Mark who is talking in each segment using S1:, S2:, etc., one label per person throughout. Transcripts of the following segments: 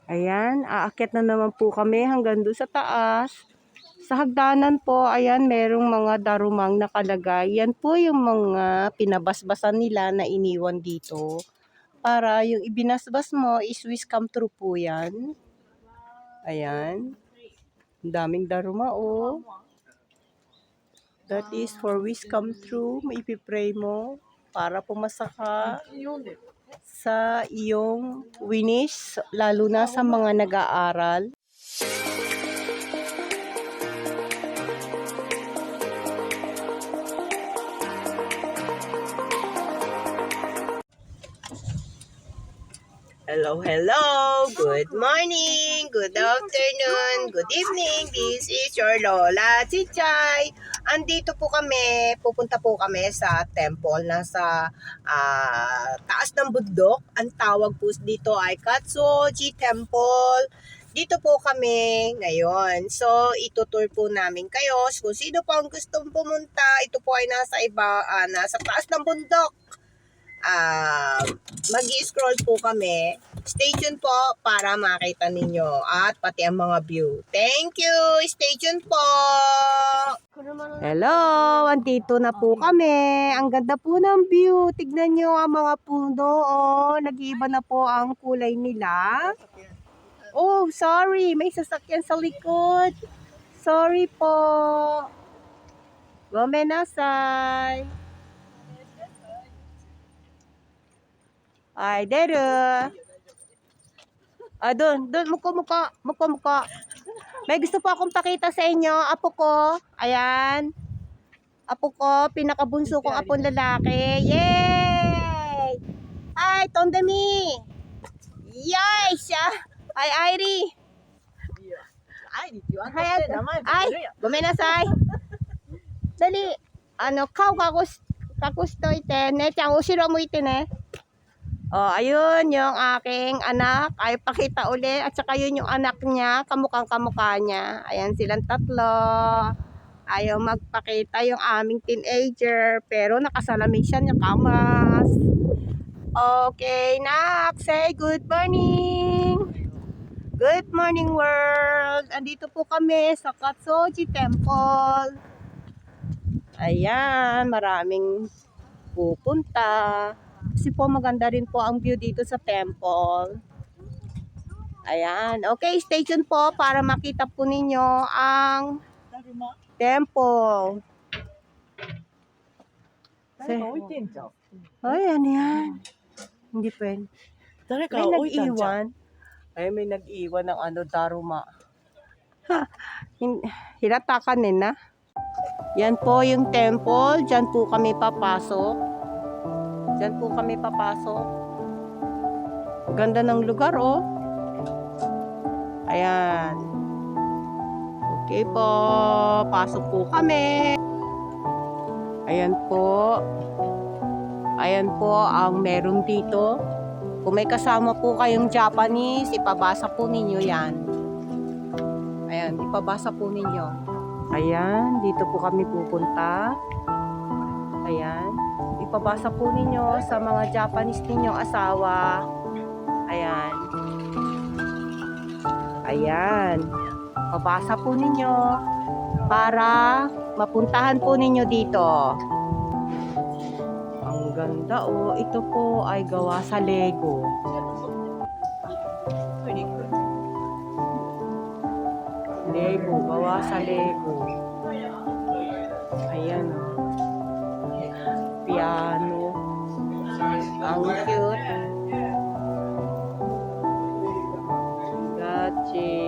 S1: Ayan, aakyat na naman po kami hanggang doon sa taas. Sa hagdanan po, ayan, merong mga darumang nakalagay. Yan po yung mga pinabasbasan nila na iniwan dito. Para yung ibinasbas mo is wish come true po yan. Ayan. Ang daming daruma, oh. That is for wish come true. Maipipray mo para pumasa ka sa iyong wish, lalo na sa mga nag-aaral. Hello, hello! Good morning! Good afternoon! Good evening! This is your Lola Chichay! Andito po kami, pupunta po kami sa temple na sa taas ng bundok. Ang tawag po dito ay Katsuoji Temple. Dito po kami ngayon. So, itutour po namin kayo. Kung sino po ang gustong pumunta, ito po ay nasa taas ng bundok. Mag-i-scroll po kami. Stay tuned po para makita ninyo at pati ang mga view. Thank you! Stay tuned po! Hello! Andito na po kami. Ang ganda po ng view. Tignan nyo ang mga puno. Oh, nag-iiba na po ang kulay nila. Oh, sorry. May sasakyan sa likod. Sorry po. Gomenasai. Ay, deru. Doon, muko. May gusto po akong pakita sa inyo, apo ko. Ayan. Apo ko, pinakabunso kong apong lalaki. Yay! Ay, Tondemi. Yay! Siya. Ay, Airi. Ay, gomenasai. Dali. Kao kakustoy te. Nechan, ushiro muite ne. Oh, ayun yung aking anak. Ay, pakita uli. At saka yun yung anak niya. Kamukhang-kamukha niya. Ayan silang tatlo. Ayaw magpakita yung aming teenager. Pero nakasalamin siya ng kamas. Okay, nak. Say good morning. Good morning, world. Andito po kami sa Katsuoji Temple. Ayan, maraming pupunta. Kasi po maganda rin po ang view dito sa temple. Ayan. Okay, stay tuned po para makita po ninyo ang temple. Ay, ano yan? Hindi pwede. May nag-iwan. Ay, may nag-iwan ng daruma. Hiratakan na. Yan po yung temple. Diyan po kami papasok. Diyan po kami papasok. Ganda ng lugar, oh. Ayan. Okay po. Pasok po kami. Ayan po. Ayan po ang meron dito. Kung may kasama po kayong Japanese, ipabasa po ninyo yan. Ayan, ipabasa po ninyo. Ayan, dito po kami pupunta. Ayan. Ipabasa po ninyo sa mga Japanese ninyong asawa. Ayan. Ayan. Pabasa po ninyo para mapuntahan po ninyo dito. Ang ganda, oh. Ito po ay gawa sa Lego. Lego, gawa sa Lego. Ayan, oh. Piano. Ang cute. Gachi.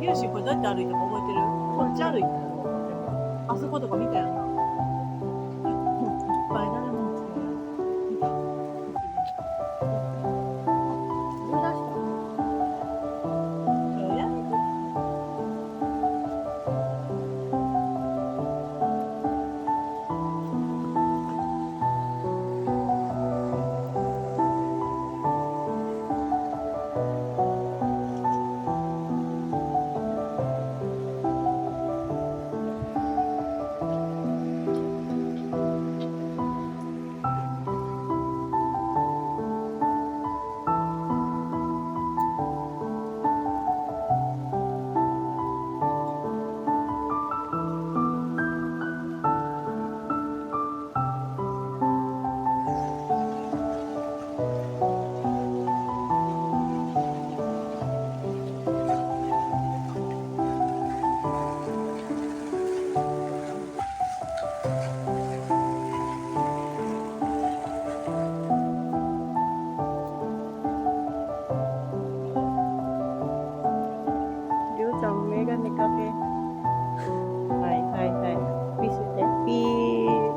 S2: リュウシこれどうやって歩いたか覚えてる？こっち歩いたの。あそことか見たよな。いっぱい誰も見つけない。見た？思い出した？そうや。
S1: かけ。はいはいはい。ピースで。ピース。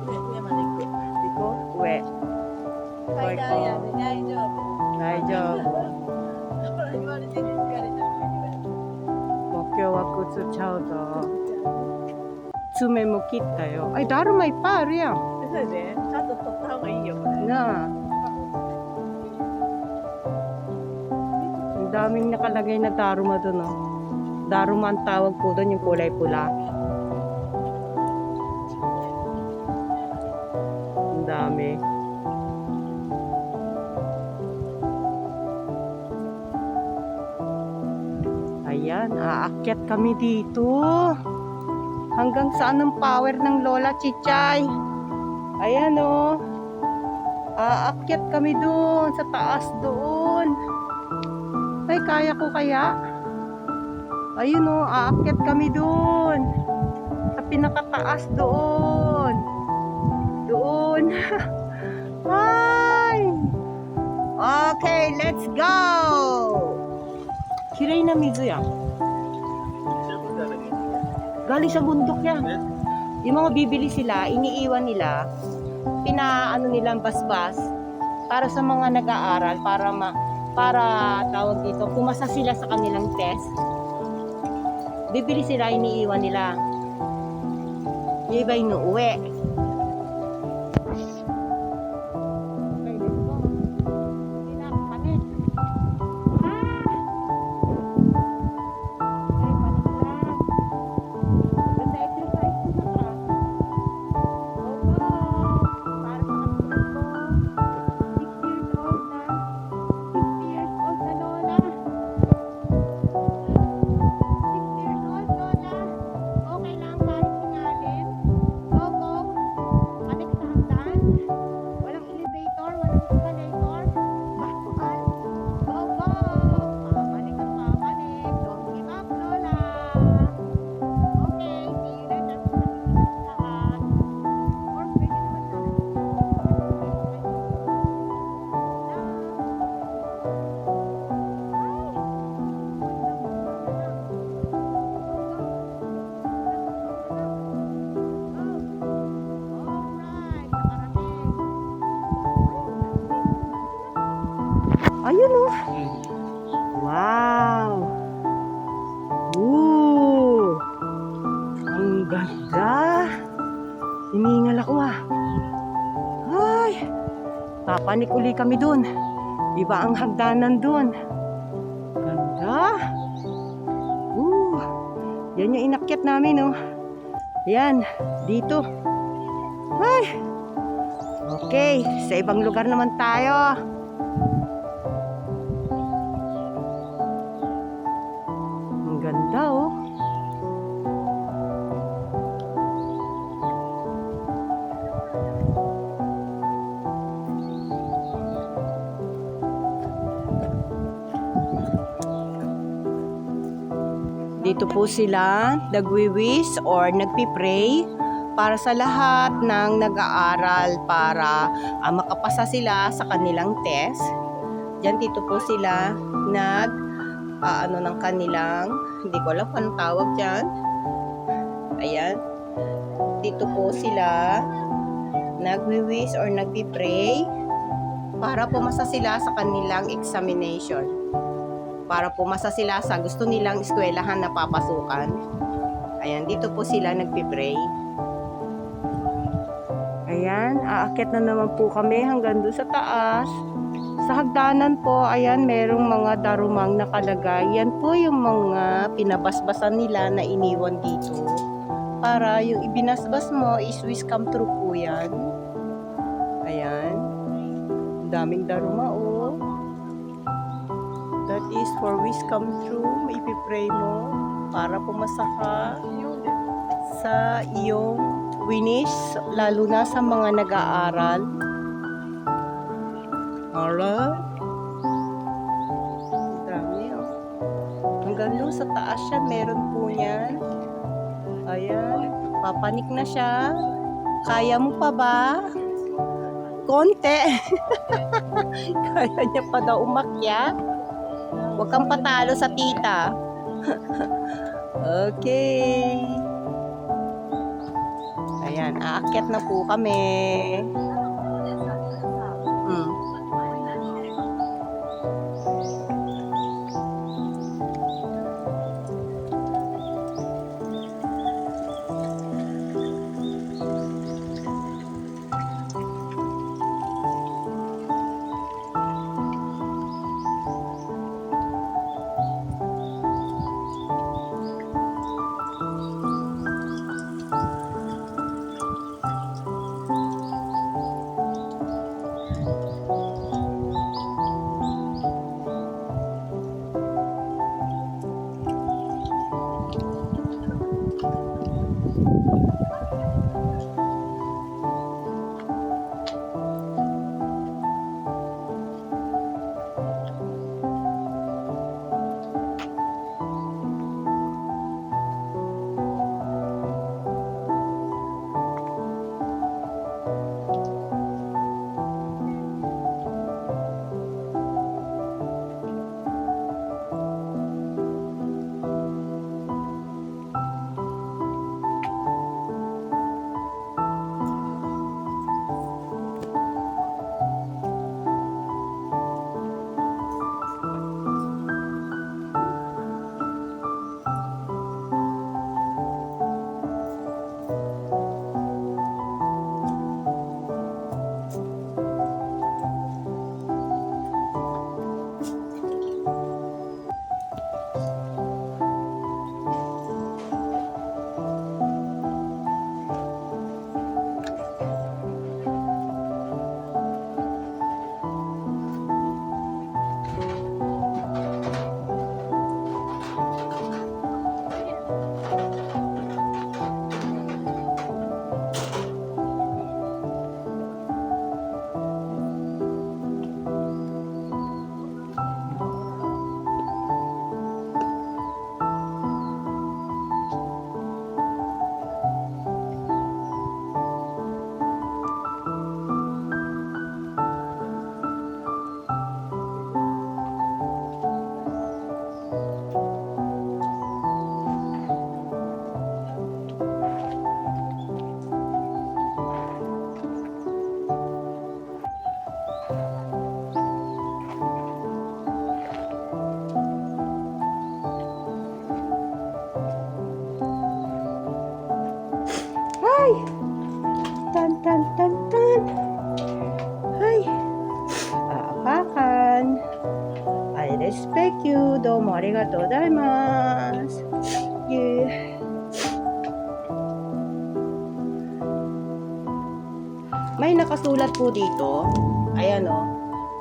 S2: 上まで行く。
S1: 行こう上。
S2: 階段やで大丈夫。
S1: 大丈夫。
S2: ほら言われてる疲れた。
S1: もう今日は靴ちゃうぞ。爪も切ったよ。あ、だるまいっぱいあるやん。
S2: それでちゃんと取った方がいいよこれ。
S1: Na. Ang daming nakalagay na daruma doon, oh. Daruma ang tawag po doon, yung kulay pula. Ang dami. Ayan, aakyat kami dito. Hanggang saan ang power ng Lola Chichay? Ayan, oh. Aakyat kami doon, sa taas doon. Ay, kaya ko kaya? Ayun o, aakyat kami doon. Sa pinakataas doon. Doon. Ay! Okay, let's go! Kiray na mizu yan. Galing sa bundok yan. Yung mga bibili sila, iniiwan nila, pinaano nilang basbas para sa mga nag-aaral, para tawag dito, pumasa sila sa kanilang test. Bibili sila, iniiwan nila. Yung iba inuuwi. Okay, let's go. Hindi na ako kami. Okay, panik lang. Ganda exercise ko na ka. Go, go. Para sa katulad ko. 6 years old na. 60 years old na Lola. 6 years old Lola. Okay lang kahit singalin. Go, go. Panik sa hagdan. Walang elevator, walang escalator. Bawal. Go, go. Papanik at papanik. Don't give up Lola. Okay, see you later. Lahat. Or pwede naman na. Ayun oh. Wow. Ooh. Ang ganda. Hiningal ako ah. Ay. Papanik uli kami dun. Iba ang hagdanan dun. Ganda. Ooh. Yan yung inakyat namin oh. Yan. Dito. Ay. Okay. Sa ibang lugar naman tayo. Ang ganda oh. Dito po sila nagwi-wish or nagpi-pray para sa lahat ng nag-aaral para makapasa sila sa kanilang test. Diyan dito po sila nag ano ng kanilang, hindi ko alam kung anong tawag diyan. Ayan. Dito po sila nagwi-wish or nagpi-pray para pumasa sila sa kanilang examination. Para pumasa sila sa gusto nilang eskwelahan na papasukan. Ayan, dito po sila nagpi-pray. Ayan, aakyat na naman po kami hanggang doon sa taas. Sa hagdanan po, ayan, merong mga darumang nakalagay. Yan po yung mga pinabasbasan nila na iniwan dito. Para yung ibinasbas mo is wish come true po yan. Ayan. Daming daruma, oh. That is for wish come true. Ipipray mo para pumasa ka sa iyong wish, lalo na sa mga nag-aaral. Alright. Dami, oh. Hanggang doon sa taas yan, meron po yan. Ayan. Papanik na siya. Kaya mo pa ba? Konti. Kaya niya pa daw umakyat. Huwag kang patalo sa tita. Okay. Ayan, aakyat na po kami. Tan tan tan tan. Ay. Aapakan. I respect you. Domo arigatou gozaimasu. Yeah. May nakasulat po dito. Ayan o.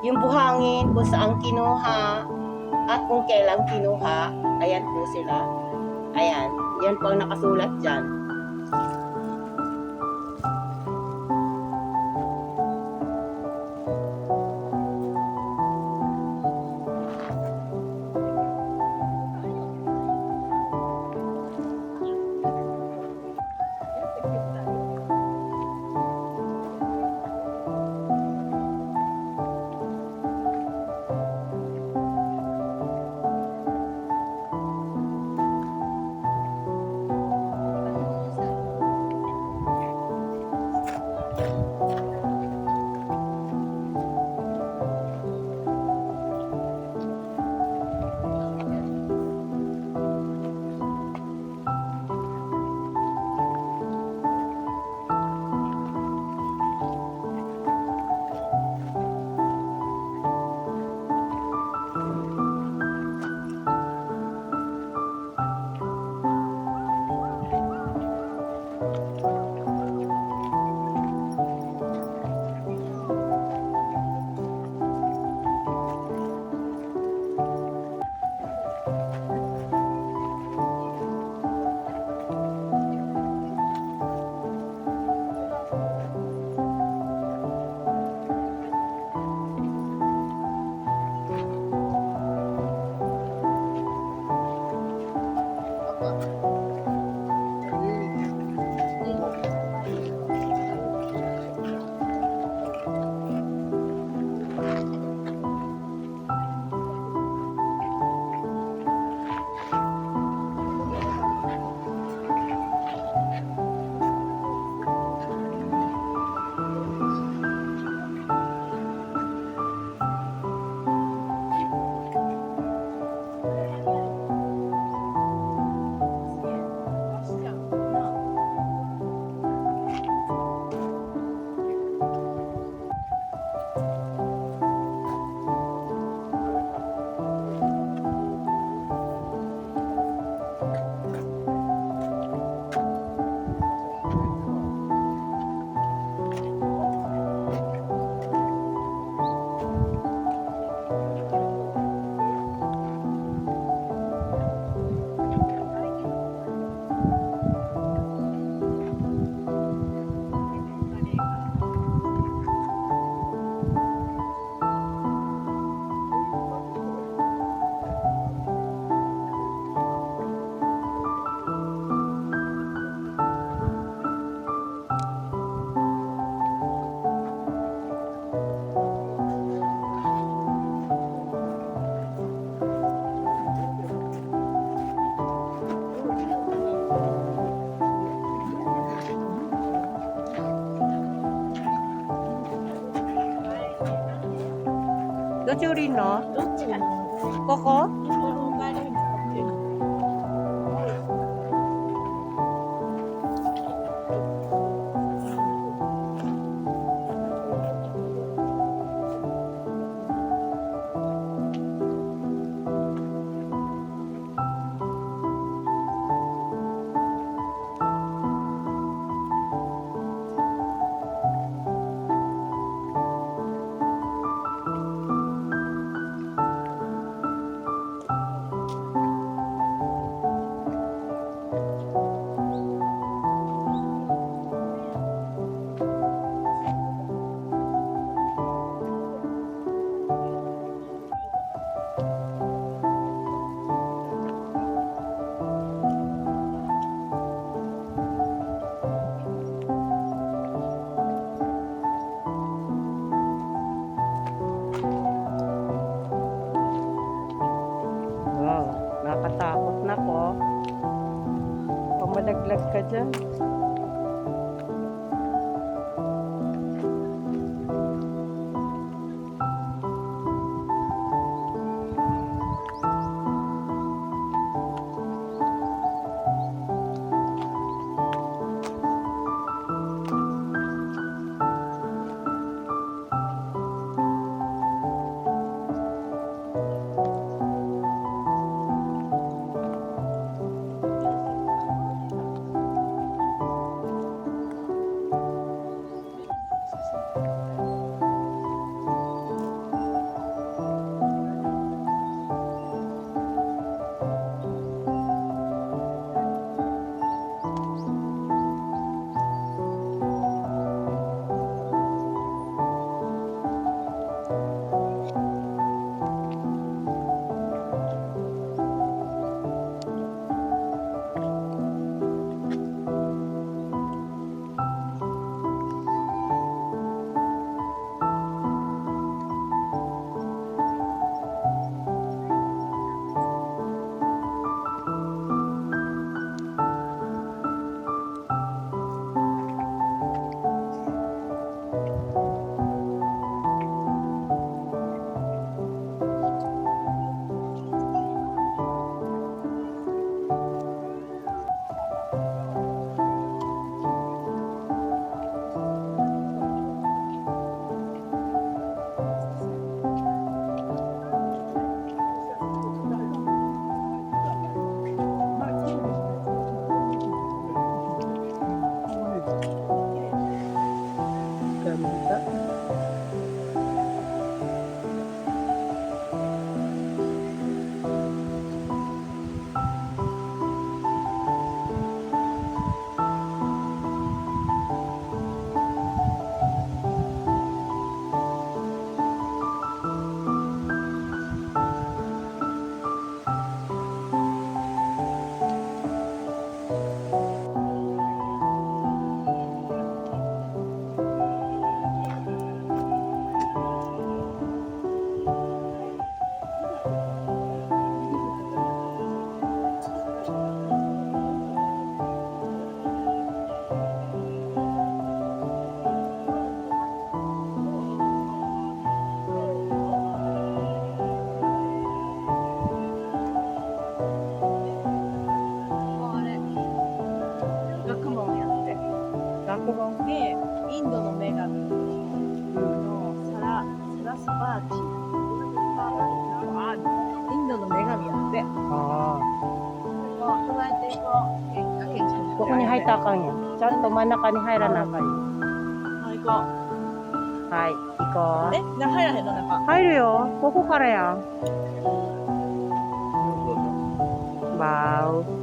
S1: Yung buhangin kung saan kinuha at kung kailan kinuha. Ayan po sila. Ayan. Yan po ang nakasulat dyan. っち降りんの？
S2: どっちが
S1: ここ？
S2: お帰りに向かって
S1: Wow, nakatakot na ko. Pamalaglag ka dyan. Ganda.
S2: Gakubon で、インドの女神のサラスバーチ。インドの女神やって。
S1: Ah.
S2: 唱えていこう。
S1: ここに入ったらあかんやん。ちゃんと真ん中に入らなあかんやん。
S2: 行こ
S1: はい、行こ
S2: う。入らへんの中。
S1: う。入るよ。ここからやん。わーお。